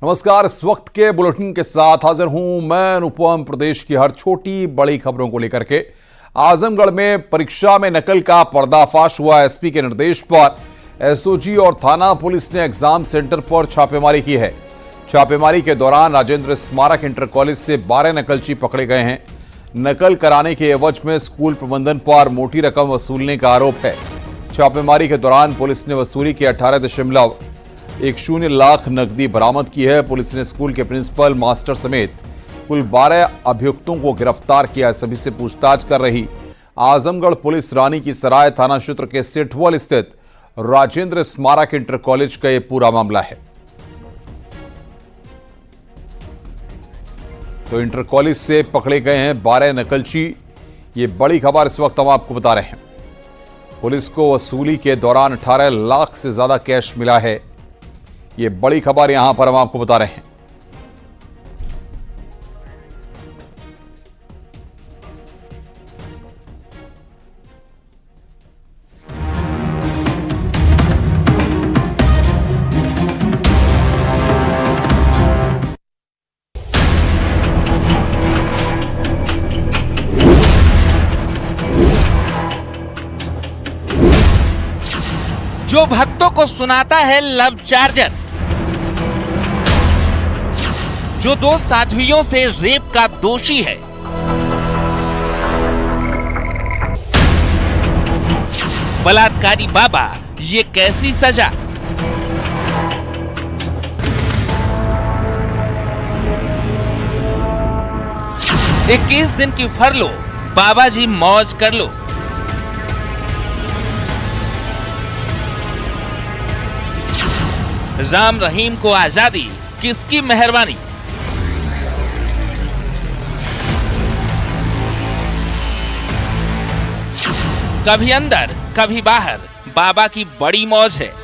नमस्कार। इस वक्त के बुलेटिन के साथ हाजिर हूं मैं अनुपम। प्रदेश की हर छोटी बड़ी खबरों को लेकर के आजमगढ़ में परीक्षा में नकल का पर्दाफाश हुआ। एसपी के निर्देश पर एसओजी और थाना पुलिस ने एग्जाम सेंटर पर छापेमारी की है। छापेमारी के दौरान राजेंद्र स्मारक इंटर कॉलेज से 12 नकलची पकड़े गए हैं। नकल कराने के एवज में स्कूल प्रबंधन पर मोटी रकम वसूलने का आरोप है। छापेमारी के दौरान पुलिस ने वसूली की 18.10 लाख नकदी बरामद की है। पुलिस ने स्कूल के प्रिंसिपल, मास्टर समेत कुल 12 अभियुक्तों को गिरफ्तार किया। सभी से पूछताछ कर रही आजमगढ़ पुलिस रानी की सराय थाना क्षेत्र के सेठवल स्थित राजेंद्र स्मारक इंटर कॉलेज का यह पूरा मामला है। तो इंटर कॉलेज से पकड़े गए हैं 12 नकलची। ये बड़ी खबर इस वक्त हम आपको बता रहे हैं। पुलिस को वसूली के दौरान 18 लाख से ज्यादा कैश मिला है। ये बड़ी खबर यहां पर हम आपको बता रहे हैं। जो भक्तों को सुनाता है लव चार्जर, जो 2 साध्वियों से रेप का दोषी है, बलात्कारी बाबा ये कैसी सजा। इक्कीस दिन की फरलो, बाबा जी मौज कर लो। राम रहीम को आजादी, किसकी मेहरबानी। कभी अंदर कभी बाहर, बाबा की बड़ी मौज है।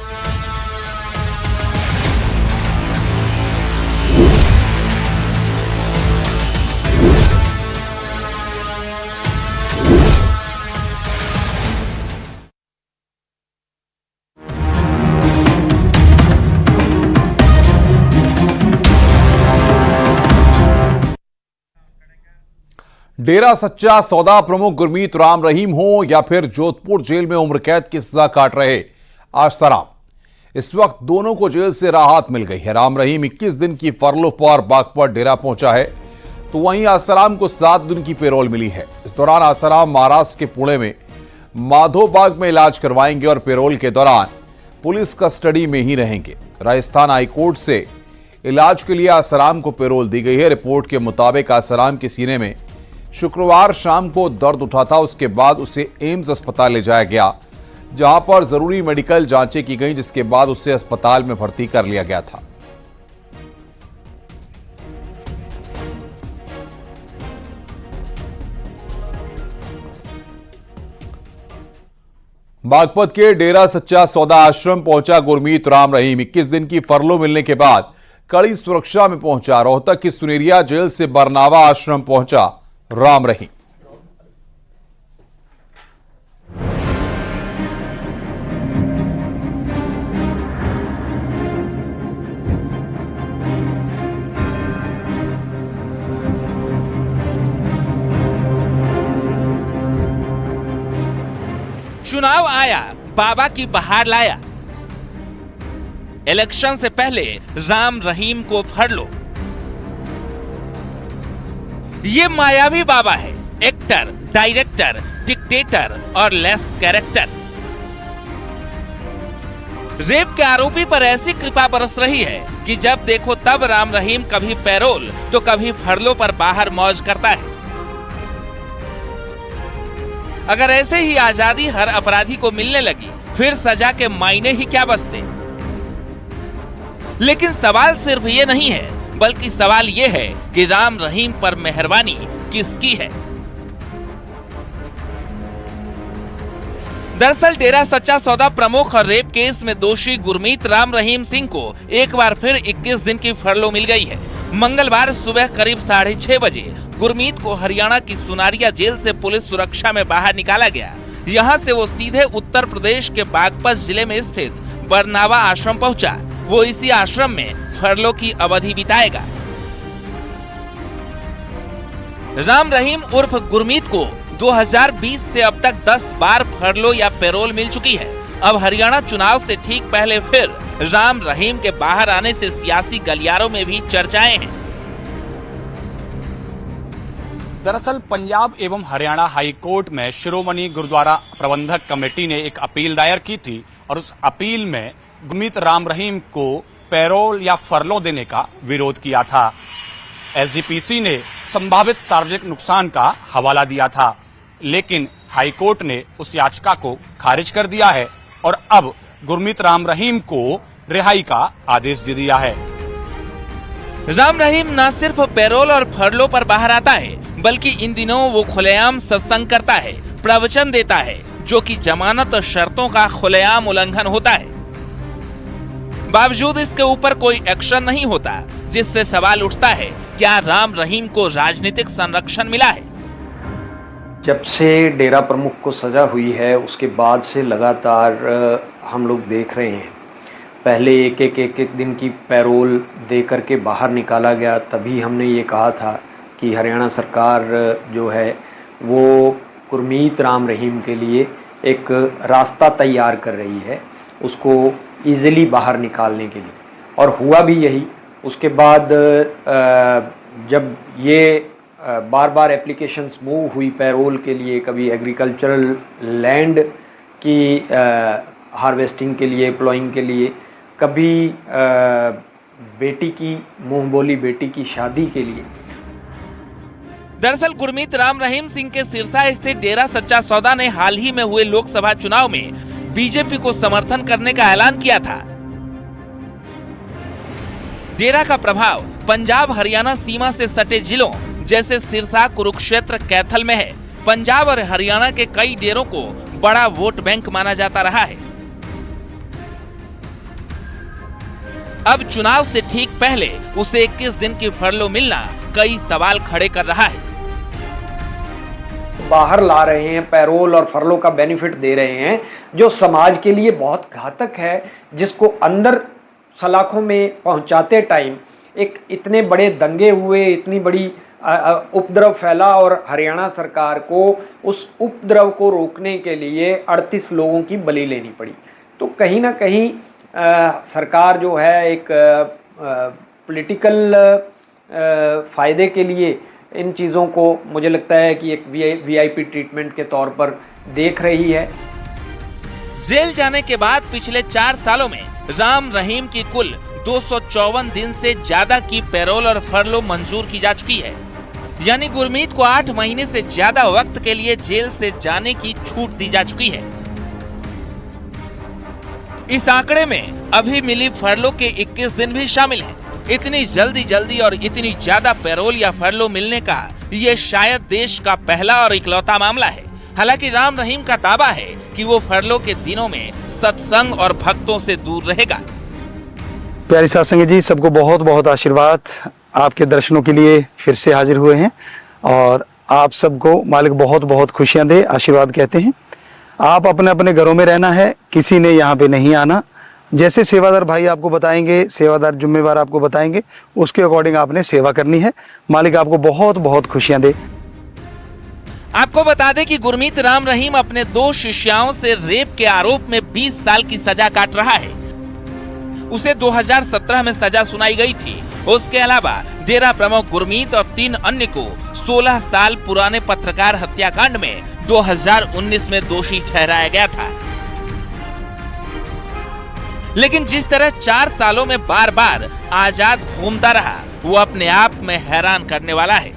डेरा सच्चा सौदा प्रमुख गुरमीत राम रहीम हो या फिर जोधपुर जेल में उम्र कैद की सजा काट रहे आसाराम, इस वक्त दोनों को जेल से राहत मिल गई है। राम रहीम 21 दिन की फरलो पर बागपत डेरा पहुंचा है, तो वहीं आसाराम को 7 दिन की पेरोल मिली है। इस दौरान आसाराम महाराष्ट्र के पुणे में माधोबाग में इलाज करवाएंगे और पेरोल के दौरान पुलिस कस्टडी में ही रहेंगे। राजस्थान हाईकोर्ट से इलाज के लिए आसाराम को पेरोल दी गई है। रिपोर्ट के मुताबिक आसाराम के सीने में शुक्रवार शाम को दर्द उठा था। उसके बाद उसे एम्स अस्पताल ले जाया गया, जहां पर जरूरी मेडिकल जांचें की गई, जिसके बाद उसे अस्पताल में भर्ती कर लिया गया था। बागपत के डेरा सच्चा सौदा आश्रम पहुंचा गुरमीत राम रहीम। 21 दिन की फरलो मिलने के बाद कड़ी सुरक्षा में पहुंचा। रोहतक की सुनेरिया जेल से बरनावा आश्रम पहुंचा राम रहीम। चुनाव आया, बाबा की बहार लाया। इलेक्शन से पहले राम रहीम को फड़ लो। ये मायावी बाबा है, एक्टर, डायरेक्टर, डिक्टेटर और लेस कैरेक्टर। रेप के आरोपी पर ऐसी कृपा बरस रही है कि जब देखो तब राम रहीम कभी पैरोल तो कभी फरलो पर बाहर मौज करता है। अगर ऐसे ही आजादी हर अपराधी को मिलने लगी, फिर सजा के मायने ही क्या बचते। लेकिन सवाल सिर्फ ये नहीं है, बल्कि सवाल यह है कि राम रहीम पर मेहरबानी किसकी है। दरअसल डेरा सच्चा सौदा प्रमुख और रेप केस में दोषी गुरमीत राम रहीम सिंह को एक बार फिर 21 दिन की फरलो मिल गई है। मंगलवार सुबह करीब 6:30 बजे गुरमीत को हरियाणा की सुनारिया जेल से पुलिस सुरक्षा में बाहर निकाला गया। यहाँ से वो सीधे उत्तर प्रदेश के बागपत जिले में स्थित बरनावा आश्रम पहुंचा। वो इसी आश्रम में फरलो की अवधि बिताएगा। राम रहीम उर्फ गुरमीत को 2020 से अब तक 10 बार फरलो या पैरोल मिल चुकी है। अब हरियाणा चुनाव से ठीक पहले फिर राम रहीम के बाहर आने से सियासी गलियारों में भी चर्चाएं हैं। दरअसल पंजाब एवं हरियाणा हाई कोर्ट में शिरोमणि गुरुद्वारा प्रबंधक कमेटी ने एक अपील दायर की थी और उस अपील में गुरमीत राम रहीम को पैरोल या फरलो देने का विरोध किया था। एसजीपीसी ने संभावित सार्वजनिक नुकसान का हवाला दिया था, लेकिन हाई कोर्ट ने उस याचिका को खारिज कर दिया है और अब गुरमीत राम रहीम को रिहाई का आदेश दे दिया है। राम रहीम न सिर्फ पैरोल और फरलो पर बाहर आता है, बल्कि इन दिनों वो खुलेआम सत्संग करता है, प्रवचन देता है, जो कि जमानत शर्तों का खुलेआम उल्लंघन होता है। बावजूद इसके ऊपर कोई एक्शन नहीं होता, जिससे सवाल उठता है, क्या राम रहीम को राजनीतिक संरक्षण मिला है? जब से डेरा प्रमुख को सजा हुई है उसके बाद से लगातार हम लोग देख रहे हैं। पहले एक दिन की पैरोल दे करके बाहर निकाला गया, तभी हमने ये कहा था कि हरियाणा सरकार जो है वो गुरमीत राम रहीम के लिए एक रास्ता तैयार कर रही है उसको ईज़िली बाहर निकालने के लिए, और हुआ भी यही। उसके बाद जब ये बार बार एप्लीकेशंस मूव हुई पैरोल के लिए, कभी एग्रीकल्चरल लैंड की हार्वेस्टिंग के लिए, प्लॉइंग के लिए, कभी बेटी की मुंह बोली बेटी की शादी के लिए। दरअसल गुरमीत राम रहीम सिंह के सिरसा स्थित डेरा सच्चा सौदा ने हाल ही में हुए लोकसभा चुनाव में बीजेपी को समर्थन करने का ऐलान किया था। डेरा का प्रभाव पंजाब हरियाणा सीमा से सटे जिलों जैसे सिरसा, कुरुक्षेत्र, कैथल में है। पंजाब और हरियाणा के कई डेरों को बड़ा वोट बैंक माना जाता रहा है। अब चुनाव से ठीक पहले उसे 21 दिन की फरलो मिलना कई सवाल खड़े कर रहा है। बाहर ला रहे हैं, पैरोल और फरलो का बेनिफिट दे रहे हैं, जो समाज के लिए बहुत घातक है, जिसको अंदर सलाखों में पहुंचाते टाइम एक इतने बड़े दंगे हुए, इतनी बड़ी उपद्रव फैला और हरियाणा सरकार को उस उपद्रव को रोकने के लिए 38 लोगों की बलि लेनी पड़ी। तो कहीं ना कहीं सरकार जो है एक पॉलिटिकल फ़ायदे के लिए इन चीज़ों को मुझे लगता है कि एक वीआईपी ट्रीटमेंट के तौर पर देख रही है। जेल जाने के बाद पिछले 4 सालों में राम रहीम की कुल 254 दिन से ज्यादा की पैरोल और फरलो मंजूर की जा चुकी है। यानी गुरमीत को 8 महीने से ज्यादा वक्त के लिए जेल से जाने की छूट दी जा चुकी है। इस आंकड़े में अभी मिली फरलो के 21 दिन भी शामिल हैं। इतनी जल्दी और इतनी ज्यादा पैरोल या फरलो मिलने का ये शायद देश का पहला और इकलौता मामला है। हालांकि राम रहीम का दावा है कि वो फरलो के दिनों में सत्संग और भक्तों से दूर रहेगा। प्यारे सत्संगी जी, सबको बहुत बहुत आशीर्वाद। आपके दर्शनों के लिए फिर से हाजिर हुए हैं और आप सबको मालिक बहुत बहुत खुशियां दे, आशीर्वाद कहते हैं। आप अपने अपने घरों में रहना है, किसी ने यहाँ पे नहीं आना। जैसे सेवादार भाई आपको बताएंगे, सेवादार जिम्मेवार आपको बताएंगे, उसके अकॉर्डिंग आपने सेवा करनी है। मालिक आपको बहुत बहुत खुशियां दे। आपको बता दें कि गुरमीत राम रहीम अपने 2 शिष्याओं से रेप के आरोप में 20 साल की सजा काट रहा है। उसे 2017 में सजा सुनाई गई थी। उसके अलावा डेरा प्रमुख गुरमीत और 3 अन्य को 16 साल पुराने पत्रकार हत्याकांड में 2019 में दोषी ठहराया गया था। लेकिन जिस तरह 4 सालों में बार बार आजाद घूमता रहा, वो अपने आप में हैरान करने वाला है।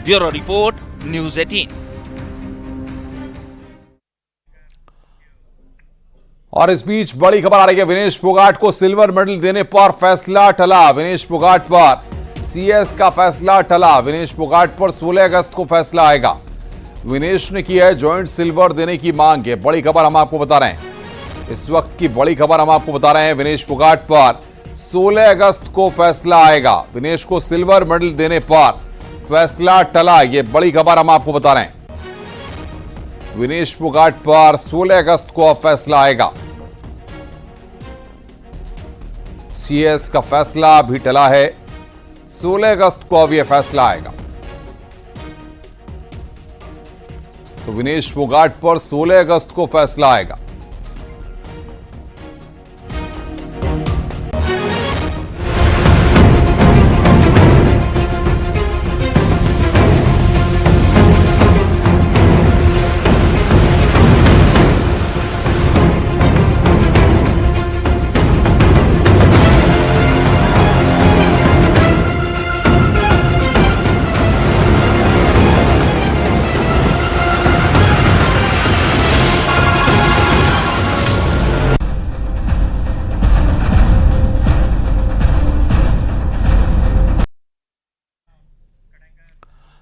Bureau report, news 18। और इस बीच बड़ी खबर आ रही है, विनेश फोगाट को सिल्वर मेडल देने पर फैसला टला। विनेश फोगाट पर सीएस का फैसला टला। विनेश फोगाट पर 16 अगस्त को फैसला आएगा। विनेश ने की है जॉइंट सिल्वर देने की मांग। है बड़ी खबर हम आपको बता रहे हैं। इस वक्त की बड़ी खबर हम आपको बता रहे हैं, विनेश फोगाट पर 16 अगस्त को फैसला आएगा। विनेश को सिल्वर मेडल देने पर फैसला टला। ये बड़ी खबर हम आपको बता रहे हैं। विनेश फोगाट पर 16 अगस्त को अब फैसला आएगा। सीएस का फैसला अभी टला है, 16 अगस्त को अब यह फैसला आएगा। तो विनेश फोगाट पर 16 अगस्त को फैसला आएगा।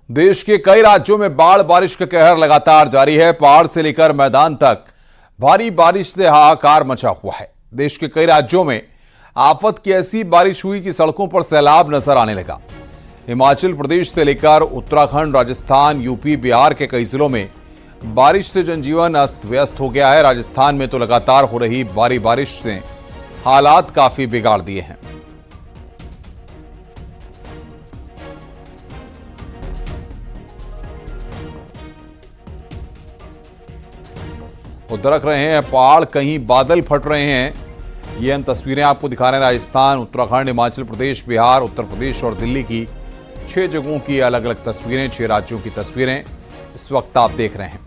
देश के कई राज्यों में बाढ़ बारिश का कहर लगातार जारी है। पहाड़ से लेकर मैदान तक भारी बारिश से हाहाकार मचा हुआ है। देश के कई राज्यों में आफत की ऐसी बारिश हुई कि सड़कों पर सैलाब नजर आने लगा। हिमाचल प्रदेश से लेकर उत्तराखंड, राजस्थान, यूपी, बिहार के कई जिलों में बारिश से जनजीवन अस्त व्यस्त हो गया है। राजस्थान में तो लगातार हो रही भारी बारिश ने हालात काफी बिगाड़ दिए हैं। दरक रहे हैं पहाड़, कहीं बादल फट रहे हैं। ये हम तस्वीरें आपको दिखा रहे हैं राजस्थान, उत्तराखंड, हिमाचल प्रदेश, बिहार, उत्तर प्रदेश और दिल्ली की 6 जगहों की अलग अलग तस्वीरें, 6 राज्यों की तस्वीरें इस वक्त आप देख रहे हैं।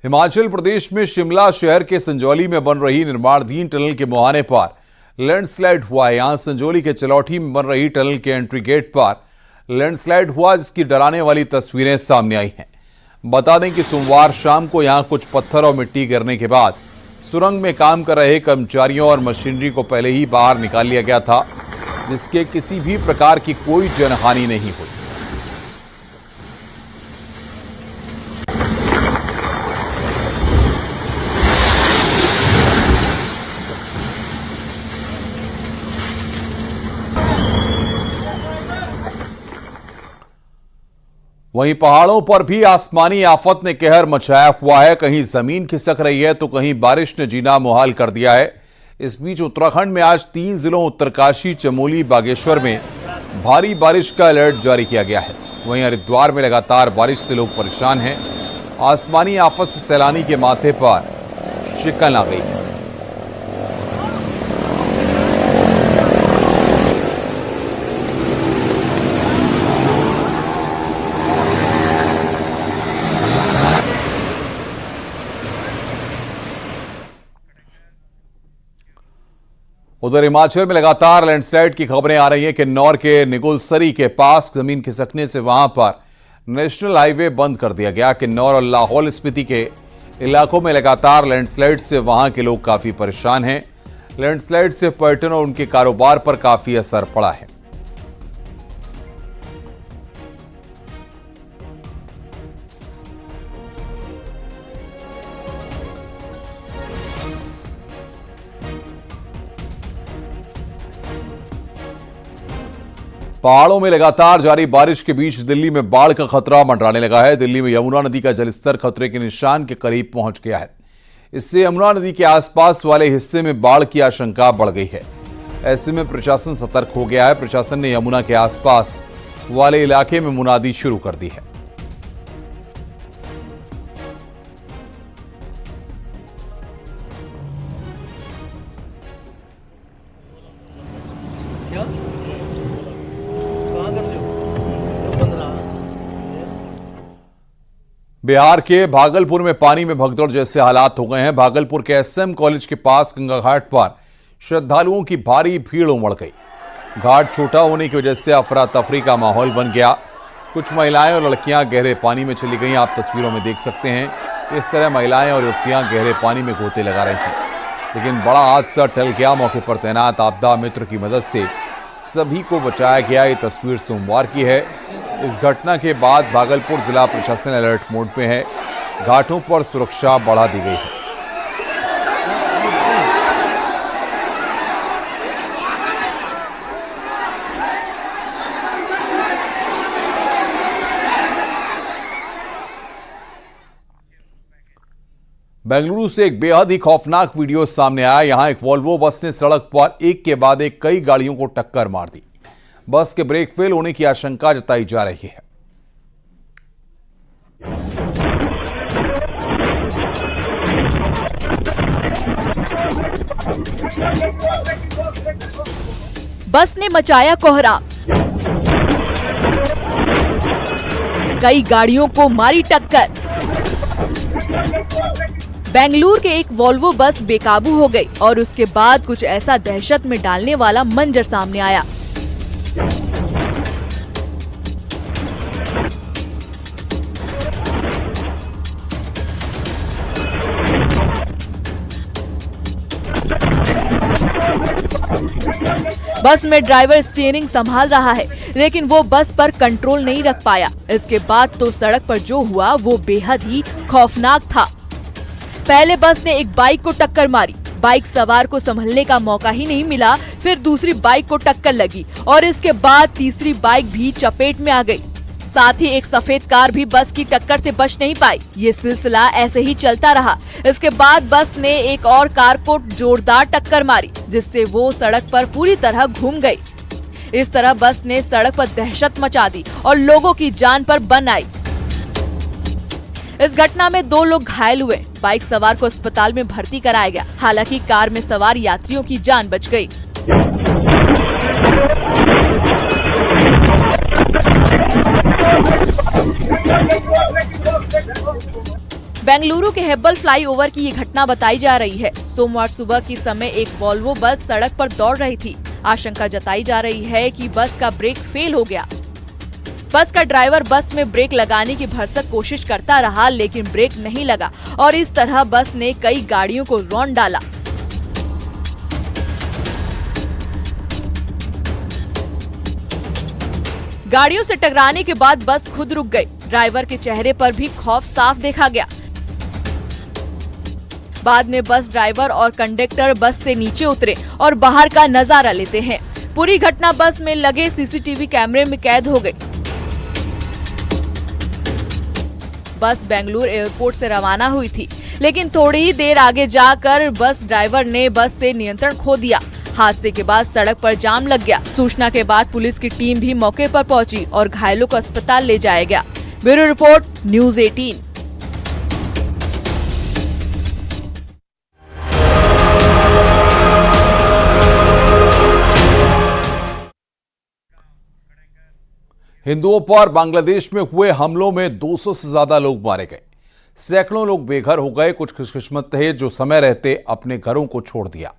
हिमाचल प्रदेश में शिमला शहर के संजौली में बन रही निर्माणाधीन टनल के मुहाने पर लैंडस्लाइड हुआ है। यहां संजौली के चलौठी में बन रही टनल के एंट्री गेट पर लैंडस्लाइड हुआ, जिसकी डराने वाली तस्वीरें सामने आई हैं। बता दें कि सोमवार शाम को यहां कुछ पत्थर और मिट्टी गिरने के बाद सुरंग में काम कर रहे कर्मचारियों और मशीनरी को पहले ही बाहर निकाल लिया गया था, जिसके किसी भी प्रकार की कोई जनहानि नहीं हुई। वहीं पहाड़ों पर भी आसमानी आफत ने कहर मचाया हुआ है। कहीं जमीन खिसक रही है तो कहीं बारिश ने जीना मुहाल कर दिया है। इस बीच उत्तराखंड में आज 3 जिलों उत्तरकाशी, चमोली, बागेश्वर में भारी बारिश का अलर्ट जारी किया गया है। वहीं हरिद्वार में लगातार बारिश से लोग परेशान हैं। आसमानी आफत से सैलानी के माथे पर शिकन आ गई है। उधर हिमाचल में लगातार लैंडस्लाइड की खबरें आ रही हैं। किन्नौर के निगुलसरी के पास जमीन खिसकने से वहां पर नेशनल हाईवे बंद कर दिया गया। किन्नौर और लाहौल स्पीति के इलाकों में लगातार लैंडस्लाइड से वहां के लोग काफी परेशान हैं। लैंडस्लाइड से पर्यटन और उनके कारोबार पर काफी असर पड़ा है। पहाड़ों में लगातार जारी बारिश के बीच दिल्ली में बाढ़ का खतरा मंडराने लगा है। दिल्ली में यमुना नदी का जलस्तर खतरे के निशान के करीब पहुंच गया है। इससे यमुना नदी के आसपास वाले हिस्से में बाढ़ की आशंका बढ़ गई है। ऐसे में प्रशासन सतर्क हो गया है। प्रशासन ने यमुना के आसपास वाले इलाके में मुनादी शुरू कर दी है। बिहार के भागलपुर में पानी में भगदड़ जैसे हालात हो गए हैं। भागलपुर के एसएम कॉलेज के पास गंगा घाट पर श्रद्धालुओं की भारी भीड़ उमड़ गई। घाट छोटा होने की वजह से अफरा तफरी का माहौल बन गया। कुछ महिलाएं और लड़कियां गहरे पानी में चली गईं। आप तस्वीरों में देख सकते हैं इस तरह महिलाएं और युवतियां गहरे पानी में गोते लगा रही हैं। लेकिन बड़ा हादसा टल गया। मौके पर तैनात आपदा मित्र की मदद से सभी को बचाया गया। ये तस्वीर सोमवार की है। इस घटना के बाद भागलपुर जिला प्रशासन अलर्ट मोड पे है। घाटों पर सुरक्षा बढ़ा दी गई है। बेंगलुरु से एक बेहद ही खौफनाक वीडियो सामने आया। यहां एक वॉल्वो बस ने सड़क पर एक के बाद एक कई गाड़ियों को टक्कर मार दी। बस के ब्रेक फेल होने की आशंका जताई जा रही है। बस ने मचाया कोहराम, कई गाड़ियों को मारी टक्कर। बेंगलुरु के एक वॉल्वो बस बेकाबू हो गई और उसके बाद कुछ ऐसा दहशत में डालने वाला मंजर सामने आया। बस में ड्राइवर स्टीयरिंग संभाल रहा है, लेकिन वो बस पर कंट्रोल नहीं रख पाया। इसके बाद तो सड़क पर जो हुआ वो बेहद ही खौफनाक था। पहले बस ने एक बाइक को टक्कर मारी, बाइक सवार को संभलने का मौका ही नहीं मिला। फिर दूसरी बाइक को टक्कर लगी और इसके बाद तीसरी बाइक भी चपेट में आ गई। साथ ही एक सफेद कार भी बस की टक्कर से बच नहीं पाई। ये सिलसिला ऐसे ही चलता रहा। इसके बाद बस ने एक और कार को जोरदार टक्कर मारी, जिससे वो सड़क पर पूरी तरह घूम गई। इस तरह बस ने सड़क पर दहशत मचा दी और लोगों की जान पर बन आई। इस घटना में 2 लोग घायल हुए। बाइक सवार को अस्पताल में भर्ती कराया गया। हालांकि कार में सवार यात्रियों की जान बच गई। बेंगलुरु के हेब्बल फ्लाईओवर की ये घटना बताई जा रही है। सोमवार सुबह के समय एक वॉल्वो बस सड़क पर दौड़ रही थी। आशंका जताई जा रही है कि बस का ब्रेक फेल हो गया। बस का ड्राइवर बस में ब्रेक लगाने की भरसक कोशिश करता रहा, लेकिन ब्रेक नहीं लगा और इस तरह बस ने कई गाड़ियों को रौंद डाला। गाड़ियों से टकराने के बाद बस खुद रुक गई। ड्राइवर के चेहरे पर भी खौफ साफ देखा गया। बाद में बस ड्राइवर और कंडक्टर बस से नीचे उतरे और बाहर का नजारा लेते हैं। पूरी घटना बस में लगे सीसीटीवी कैमरे में कैद हो गई। बस बेंगलुरु एयरपोर्ट से रवाना हुई थी, लेकिन थोड़ी ही देर आगे जाकर बस ड्राइवर ने बस से नियंत्रण खो दिया। हादसे के बाद सड़क पर जाम लग गया। सूचना के बाद पुलिस की टीम भी मौके पर पहुंची और घायलों को अस्पताल ले जाया गया। Bureau report, news 18। हिंदुओं पर बांग्लादेश में हुए हमलों में 200 से ज्यादा लोग मारे गए। सैकड़ों लोग बेघर हो गए। कुछ खुशकिस्मत थे जो समय रहते अपने घरों को छोड़ दिया।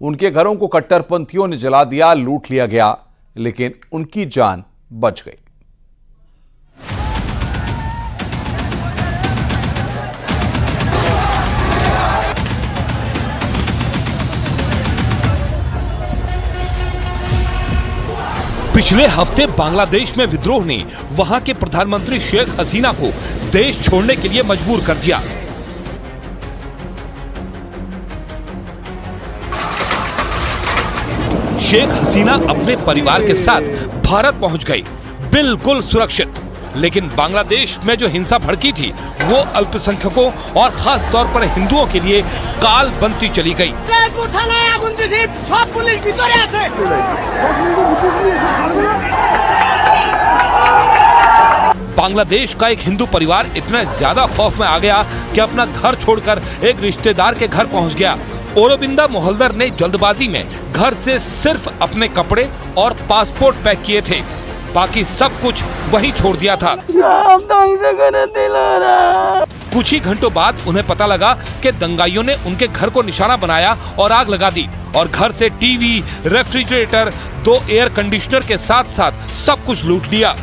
उनके घरों को कट्टरपंथियों ने जला दिया, लूट लिया गया, लेकिन उनकी जान बच गई। पिछले हफ्ते बांग्लादेश में विद्रोह ने वहां के प्रधानमंत्री शेख हसीना को देश छोड़ने के लिए मजबूर कर दिया। शेख हसीना अपने परिवार के साथ भारत पहुंच गई, बिल्कुल सुरक्षित। लेकिन बांग्लादेश में जो हिंसा भड़की थी वो अल्पसंख्यकों और खास तौर पर हिंदुओं के लिए काल बनती चली गई। बांग्लादेश का एक हिंदू परिवार इतना ज्यादा खौफ में आ गया कि अपना घर छोड़कर एक रिश्तेदार के घर पहुंच गया। औरोबिंदा मोहल्दर ने जल्दबाजी में घर से सिर्फ अपने कपड़े और पासपोर्ट पैक किए थे, बाकी सब कुछ वहीं छोड़ दिया था। कुछ ही घंटों बाद उन्हें पता लगा कि दंगाइयों ने उनके घर को निशाना बनाया और आग लगा दी और घर से टीवी, रेफ्रिजरेटर, 2 एयर कंडीशनर के साथ साथ सब कुछ लूट लिया।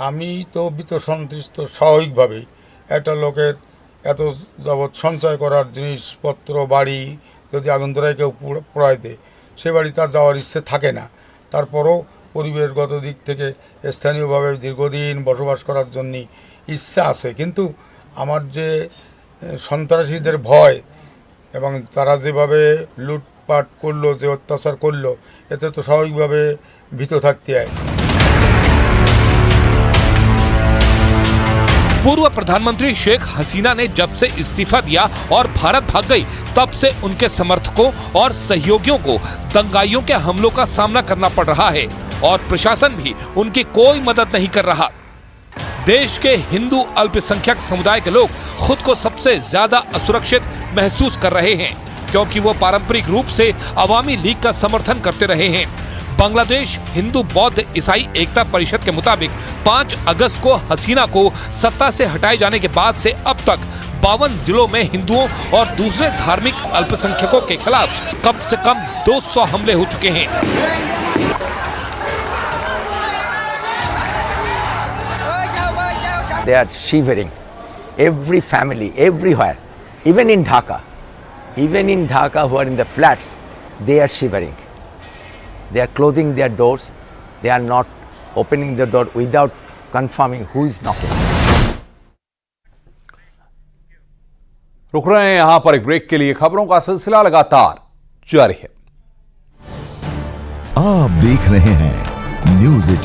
আমি তো ভীত সন্ত্রস্ত স্বাভাবিকভাবেই। একটা লোকের এত যাবৎ সঞ্চয় করার জিনিসপত্র বাড়ি যদি আগুন ধরায় কেউ পোড়ায় দেয়, সে বাড়ি তার যাওয়ার ইচ্ছে থাকে না। তারপরও পরিবেশগত দিক থেকে স্থানীয়ভাবে দীর্ঘদিন বসবাস করার জন্য ইচ্ছা আছে, কিন্তু আমার যে সন্ত্রাসীদের ভয় এবং তারা যেভাবে লুটপাট করলো, যে অত্যাচার করলো, এতে তো স্বাভাবিকভাবে ভীত থাকতে হয়। पूर्व प्रधानमंत्री शेख हसीना ने जब से इस्तीफा दिया और भारत भाग गई, तब से उनके समर्थकों और सहयोगियों को दंगाइयों के हमलों का सामना करना पड़ रहा है और प्रशासन भी उनकी कोई मदद नहीं कर रहा। देश के हिंदू अल्पसंख्यक समुदाय के लोग खुद को सबसे ज्यादा असुरक्षित महसूस कर रहे हैं, क्योंकि वो पारंपरिक रूप से अवामी लीग का समर्थन करते रहे हैं। बांग्लादेश हिंदू बौद्ध ईसाई एकता परिषद के मुताबिक 5 अगस्त को हसीना को सत्ता से हटाए जाने के बाद से अब तक 52 जिलों में हिंदुओं और दूसरे धार्मिक अल्पसंख्यकों के खिलाफ कम से कम 200 हमले हो चुके हैं। They are shivering. Every family, everywhere, even in Dhaka, who are in the flats, they are shivering. They are closing their doors. They are not opening the door without confirming who is knocking. रुक रहे हैं यहां पर एक break के लिए। खबरों का सिलसिला लगातार जारी है। आप देख रहे हैं न्यूज़